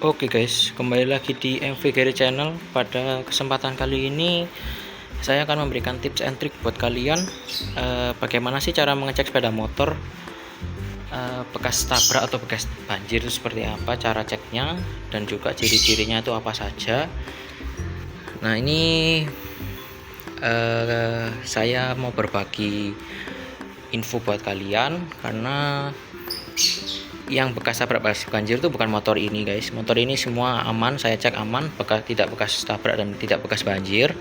Oke guys, kembali lagi di MV Gary Channel. Pada kesempatan kali ini saya akan memberikan tips and trick buat kalian bagaimana sih cara mengecek sepeda motor bekas tabrak atau bekas banjir itu seperti apa cara ceknya, dan juga ciri-cirinya itu apa saja. Nah ini saya mau berbagi info buat kalian karena yang bekas tabrak banjir itu bukan motor ini guys. Motor ini semua aman, saya cek aman, tidak bekas tabrak dan tidak bekas banjir.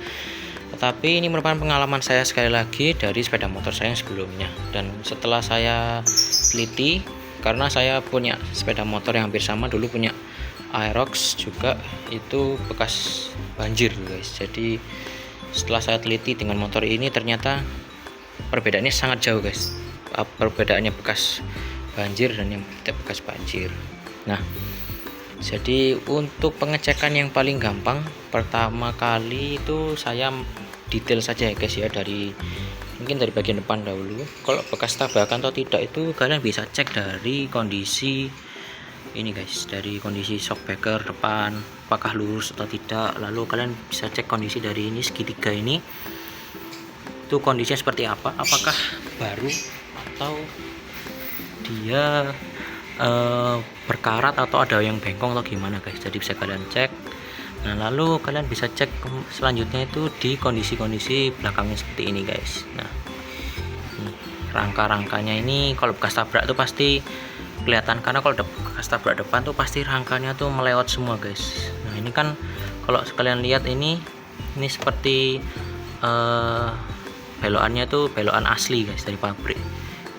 Tetapi ini merupakan pengalaman saya sekali lagi dari sepeda motor saya yang sebelumnya. Dan setelah saya teliti, karena saya punya sepeda motor yang hampir sama, dulu punya Aerox juga, itu bekas banjir guys. Jadi setelah saya teliti dengan motor ini, ternyata perbedaannya sangat jauh guys. Perbedaannya bekas banjir dan yang tidak bekas banjir. Nah, jadi untuk pengecekan yang paling gampang, pertama kali itu saya detail saja ya guys ya, mungkin dari bagian depan dahulu. Kalau bekas tabrakan atau tidak itu kalian bisa cek dari kondisi ini guys, dari kondisi shock breaker depan apakah lurus atau tidak. Lalu kalian bisa cek kondisi dari ini segitiga ini, itu kondisinya seperti apa, apakah baru atau dia berkarat atau ada yang bengkong atau gimana guys. Jadi bisa kalian cek. Nah lalu kalian bisa cek selanjutnya itu di kondisi-kondisi belakangnya seperti ini guys. Nah rangka-rangkanya ini kalau bekas tabrak itu pasti kelihatan, karena kalau bekas tabrak depan tuh pasti rangkanya tuh melewat semua guys. Nah ini kan kalau kalian lihat ini seperti belokannya tuh belokan asli guys dari pabrik,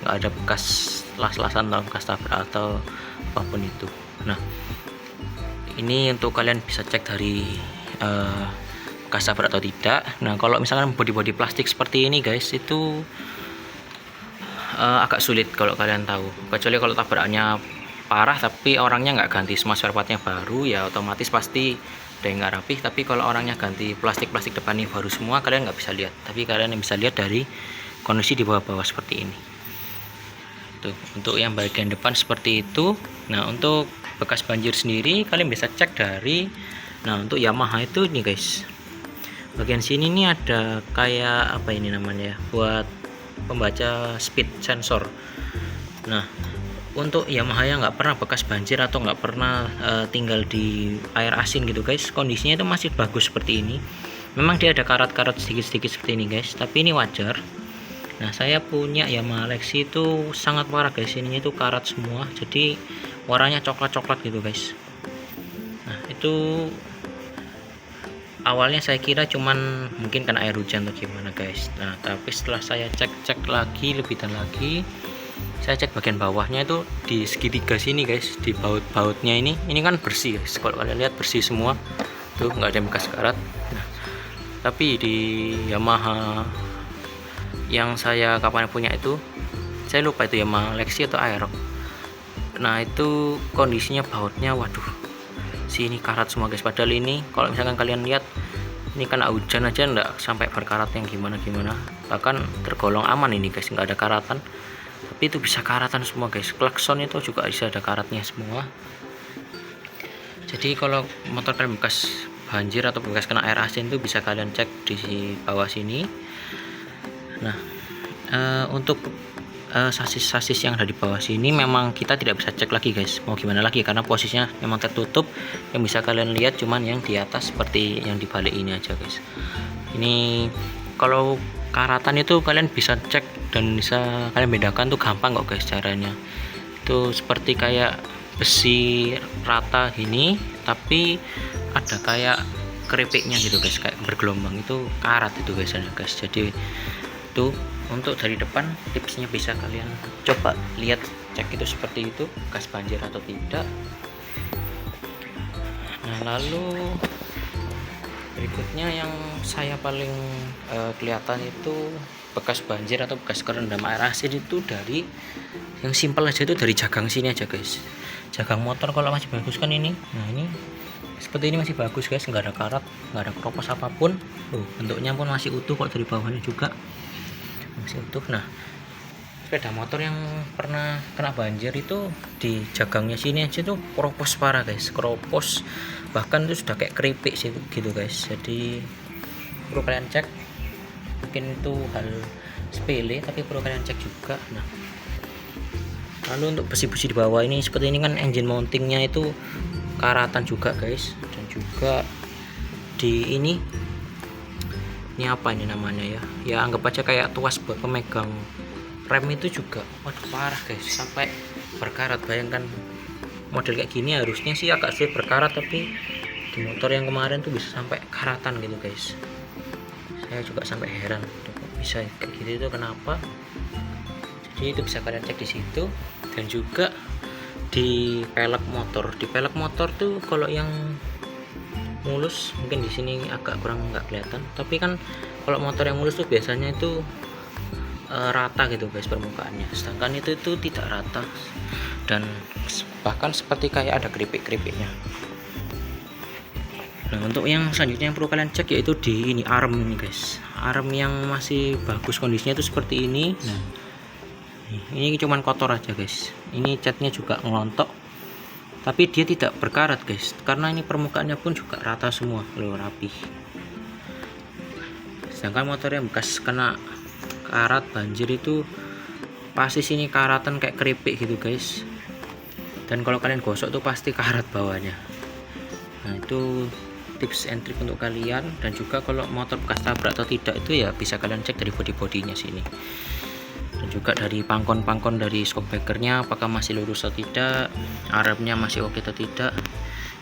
nggak ada bekas las-lasan atau bekas tabrak atau apapun itu. Nah ini untuk kalian bisa cek dari bekas tabrak atau tidak. Nah kalau misalkan bodi plastik seperti ini guys, itu agak sulit kalau kalian tahu, kecuali kalau tabrakannya parah tapi orangnya nggak ganti semua spare partnya baru, ya otomatis pasti ada yang nggak rapih. Tapi kalau orangnya ganti plastik depan ini baru semua, kalian nggak bisa lihat, tapi kalian bisa lihat dari kondisi di bawah-bawah seperti ini. Tuh, untuk yang bagian depan seperti itu. Nah untuk bekas banjir sendiri kalian bisa cek dari, nah untuk Yamaha itu nih guys, bagian sini nih ada kayak apa ini namanya ya, buat pembaca speed sensor. Nah untuk Yamaha yang nggak pernah bekas banjir atau nggak pernah tinggal di air asin gitu guys, kondisinya itu masih bagus seperti ini. Memang dia ada karat-karat sedikit-sedikit seperti ini guys, tapi ini wajar. Nah saya punya Yamaha Lexi itu sangat parah guys, ininya itu karat semua, jadi warnanya coklat-coklat gitu guys. Nah itu awalnya saya kira cuman mungkin kena air hujan atau gimana guys. Nah tapi setelah saya cek lagi lebih dan lagi, saya cek bagian bawahnya itu di segitiga sini guys, di baut-bautnya ini kan bersih guys. Kalau kalian lihat bersih semua tuh, nggak ada bekas karat. Nah tapi di Yamaha yang saya kapan punya itu, saya lupa itu Yamaha Lexi atau Aerox. Nah itu kondisinya bautnya waduh, sini karat semua guys. Padahal ini kalau misalkan kalian lihat, ini kan hujan aja enggak sampai berkarat yang gimana, bahkan tergolong aman ini guys, nggak ada karatan. Tapi itu bisa karatan semua guys, klakson itu juga bisa ada karatnya semua. Jadi kalau motor kalian bekas banjir atau bekas kena air asin itu bisa kalian cek di bawah sini. Nah untuk sasis yang ada di bawah sini memang kita tidak bisa cek lagi guys, mau gimana lagi, karena posisinya memang tertutup. Yang bisa kalian lihat cuman yang di atas seperti yang di balik ini aja guys. Ini kalau karatan itu kalian bisa cek dan bisa kalian bedakan tuh gampang kok guys caranya. Itu seperti kayak besi rata gini, tapi ada kayak keripiknya gitu guys, kayak bergelombang, itu karat itu guys. Jadi itu untuk dari depan tipsnya bisa kalian coba lihat, cek itu seperti itu bekas banjir atau tidak. Nah lalu berikutnya yang saya paling kelihatan itu bekas banjir atau bekas kerendam air asin itu dari yang simpel aja, itu dari jagang sini aja guys. Jagang motor kalau masih bagus kan ini, nah ini seperti ini masih bagus guys, nggak ada karat, nggak ada keropos apapun. Bentuknya pun masih utuh kok, dari bawahnya juga masih utuh. Nah sepeda motor yang pernah kena banjir itu di jagangnya sini aja tuh keropos parah guys, keropos, bahkan itu sudah kayak keripik sih gitu guys. Jadi perlu kalian cek, mungkin itu hal sepele tapi perlu kalian cek juga. Nah, lalu untuk besi-besi di bawah ini seperti ini kan engine mountingnya itu karatan juga guys, dan juga di ini apa ini namanya ya anggap aja kayak tuas buat pemegang rem itu juga, waduh parah guys, sampai berkarat. Bayangkan model kayak gini harusnya sih agak sulit berkarat, tapi di motor yang kemarin tuh bisa sampai karatan gitu guys. Saya juga sampai heran kok bisa kayak gitu, itu kenapa. Jadi itu bisa kalian cek di situ. Dan juga di pelek motor tuh kalau yang mulus mungkin di sini agak kurang nggak kelihatan, tapi kan kalau motor yang mulus tuh biasanya itu rata gitu guys permukaannya, sedangkan itu tidak rata dan bahkan seperti kayak ada keripik-keripiknya. Nah, untuk yang selanjutnya yang perlu kalian cek yaitu di ini arm ini guys, arm yang masih bagus kondisinya itu seperti ini. Nah, ini cuman kotor aja guys, ini catnya juga ngelontok tapi dia tidak berkarat guys, karena ini permukaannya pun juga rata semua loh, rapi. Sedangkan motor yang bekas kena karat banjir itu pasti sini karatan kayak keripik gitu guys, dan kalau kalian gosok tuh pasti karat bawahnya. Nah, itu tips and trick untuk kalian. Dan juga kalau motor bekas tabrak atau tidak itu ya bisa kalian cek dari bodi-bodinya sini, dan juga dari pangkon-pangkon dari shockbreakernya apakah masih lurus atau tidak, armnya masih oke atau tidak.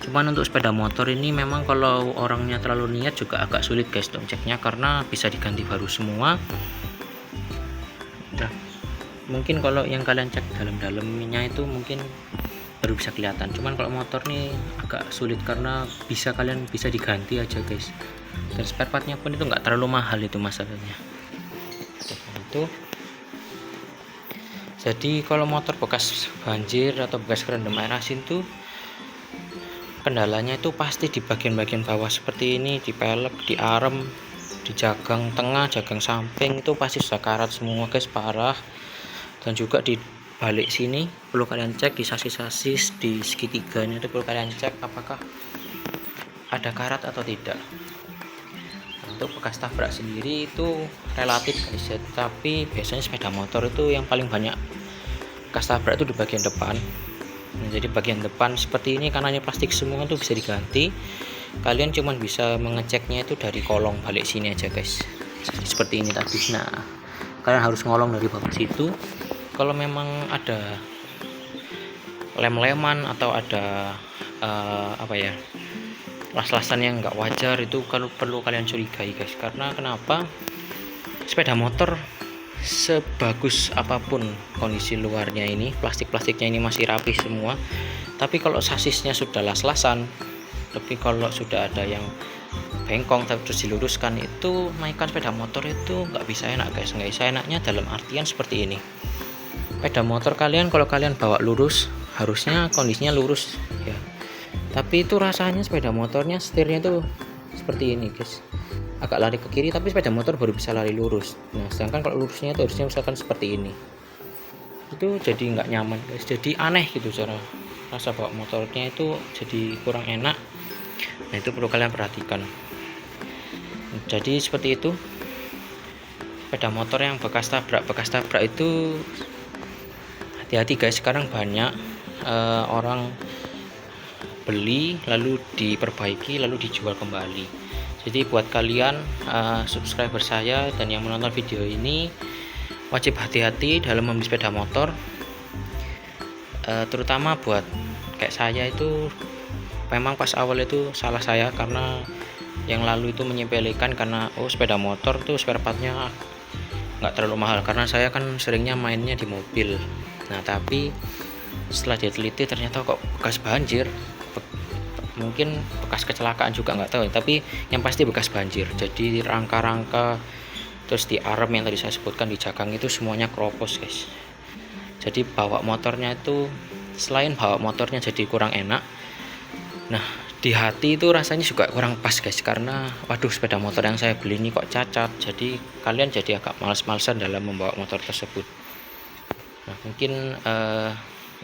Cuman untuk sepeda motor ini memang kalau orangnya terlalu niat juga agak sulit guys untuk ceknya, karena bisa diganti baru semua. Nah, mungkin kalau yang kalian cek dalam-dalamnya itu mungkin baru bisa kelihatan, cuman kalau motor nih agak sulit karena kalian bisa diganti aja guys, dan spare partnya pun itu nggak terlalu mahal itu masalahnya. Itu jadi kalau motor bekas banjir atau bekas kerendam air asin tuh kendalanya itu pasti di bagian-bagian bawah seperti ini, di pelek, di arm, di jagang tengah, jagang samping itu pasti sudah karat semua guys, parah. Dan juga di balik sini perlu kalian cek, di sasis-sasis, di segitiganya itu perlu kalian cek apakah ada karat atau tidak. Untuk bekas tabrak sendiri itu relatif guys, tapi biasanya sepeda motor itu yang paling banyak bekas tabrak itu di bagian depan. Nah, jadi bagian depan seperti ini karena ini plastik semua itu bisa diganti. Kalian cuma bisa mengeceknya itu dari kolong balik sini aja guys, jadi seperti ini tadi. Nah, kalian harus ngolong dari bawah situ. Kalau memang ada lem-leman atau ada las-lasan yang nggak wajar, itu kalau perlu kalian curigai guys. Karena kenapa, sepeda motor sebagus apapun kondisi luarnya ini, plastiknya ini masih rapi semua, tapi kalau sasisnya sudah las-lasan, tapi kalau sudah ada yang bengkong tapi terus diluruskan, itu naikkan sepeda motor itu nggak bisa enak guys. Nggak bisa enaknya dalam artian seperti ini, sepeda motor kalian kalau kalian bawa lurus harusnya kondisinya lurus ya, tapi itu rasanya sepeda motornya setirnya tuh seperti ini guys, agak lari ke kiri tapi sepeda motor baru bisa lari lurus. Nah, sedangkan kalau lurusnya itu harusnya misalkan seperti ini, itu jadi nggak nyaman guys, jadi aneh gitu cara rasa bawa motornya itu jadi kurang enak. Nah, itu perlu kalian perhatikan. Jadi seperti itu sepeda motor yang bekas tabrak itu hati-hati guys. Sekarang banyak orang beli lalu diperbaiki lalu dijual kembali. Jadi buat kalian subscriber saya dan yang menonton video ini wajib hati-hati dalam membeli sepeda motor, terutama buat kayak saya itu. Memang pas awal itu salah saya, karena yang lalu itu menyepelekan karena sepeda motor tuh spare partnya nggak terlalu mahal, karena saya kan seringnya mainnya di mobil. Nah, tapi setelah diteliti ternyata kok bekas banjir, mungkin bekas kecelakaan juga nggak tahu, tapi yang pasti bekas banjir. Jadi rangka-rangka terus di arm yang tadi saya sebutkan, di jagang itu semuanya keropos guys. Jadi bawa motornya itu, selain bawa motornya jadi kurang enak, nah di hati itu rasanya juga kurang pas guys, karena waduh sepeda motor yang saya beli ini kok cacat. Jadi kalian jadi agak males-malesan dalam membawa motor tersebut. Nah mungkin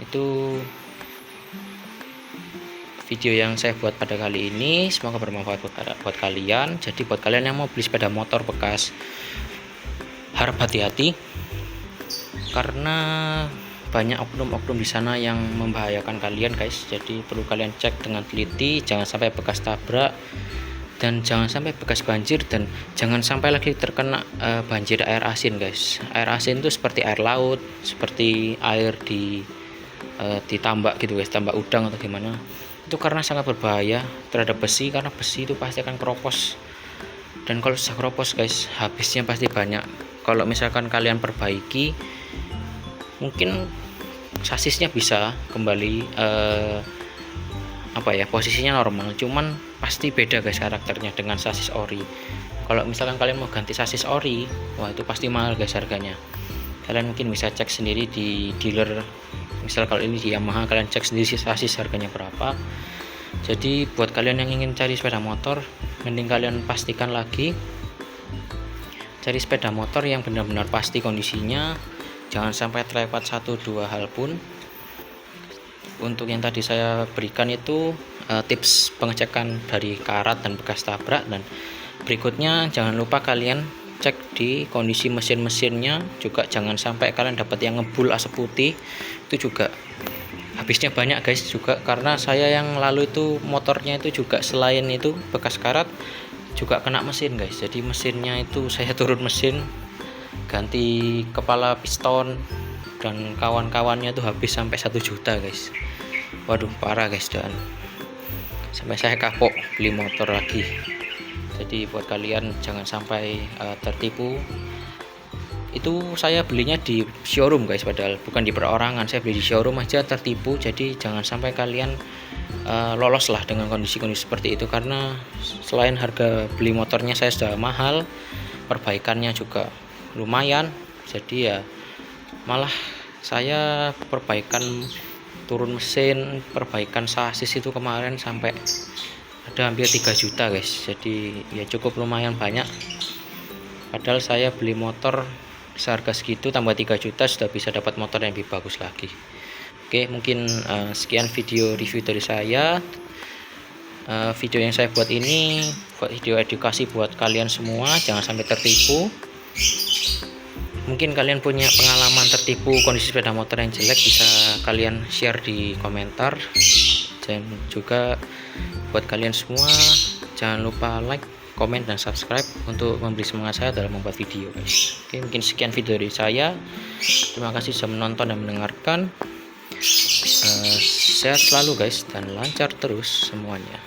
itu video yang saya buat pada kali ini, semoga bermanfaat buat kalian. Jadi buat kalian yang mau beli sepeda motor bekas, harap hati-hati karena banyak oknum-oknum di sana yang membahayakan kalian guys. Jadi perlu kalian cek dengan teliti, jangan sampai bekas tabrak dan jangan sampai bekas banjir, dan jangan sampai lagi terkena banjir air asin guys. Air asin itu seperti air laut, seperti air di tambak gitu guys, tambak udang atau gimana. Itu karena sangat berbahaya terhadap besi, karena besi itu pasti akan keropos, dan kalau sudah keropos guys, habisnya pasti banyak. Kalau misalkan kalian perbaiki, mungkin sasisnya bisa kembali posisinya normal, cuman pasti beda guys karakternya dengan sasis ori. Kalau misalkan kalian mau ganti sasis ori, wah itu pasti mahal guys harganya. Kalian mungkin bisa cek sendiri di dealer. Misal kalau ini di Yamaha, kalian cek sendiri sasis harganya berapa. Jadi buat kalian yang ingin cari sepeda motor, mending kalian pastikan lagi cari sepeda motor yang benar-benar pasti kondisinya, jangan sampai terlewat 1-2 hal pun. Untuk yang tadi saya berikan itu tips pengecekan dari karat dan bekas tabrak, dan berikutnya jangan lupa kalian cek di kondisi mesin-mesinnya juga, jangan sampai kalian dapat yang ngebul asap putih, itu juga habisnya banyak guys juga. Karena saya yang lalu itu motornya itu juga selain itu bekas karat juga kena mesin guys. Jadi mesinnya itu saya turun mesin, ganti kepala piston dan kawan-kawannya tuh habis sampai 1 juta guys. Waduh parah guys, dan sampai saya kapok beli motor lagi. Jadi buat kalian jangan sampai tertipu. Itu saya belinya di showroom guys, padahal bukan di perorangan, saya beli di showroom aja tertipu. Jadi jangan sampai kalian lolos lah dengan kondisi-kondisi seperti itu, karena selain harga beli motornya saya sudah mahal, perbaikannya juga lumayan. Jadi ya malah saya perbaikan turun mesin, perbaikan sasis itu kemarin sampai ada hampir 3 juta guys. Jadi ya cukup lumayan banyak, padahal saya beli motor seharga segitu tambah 3 juta sudah bisa dapat motor yang lebih bagus lagi. Oke, mungkin sekian video review dari saya. Video yang saya buat ini buat video edukasi buat kalian semua, jangan sampai tertipu. Mungkin kalian punya pengalaman tertipu kondisi sepeda motor yang jelek, bisa kalian share di komentar. Dan juga buat kalian semua, jangan lupa like, komen, dan subscribe untuk memberi semangat saya dalam membuat video guys. Oke, mungkin sekian video dari saya. Terima kasih sudah menonton dan mendengarkan. Sehat selalu guys, dan lancar terus semuanya.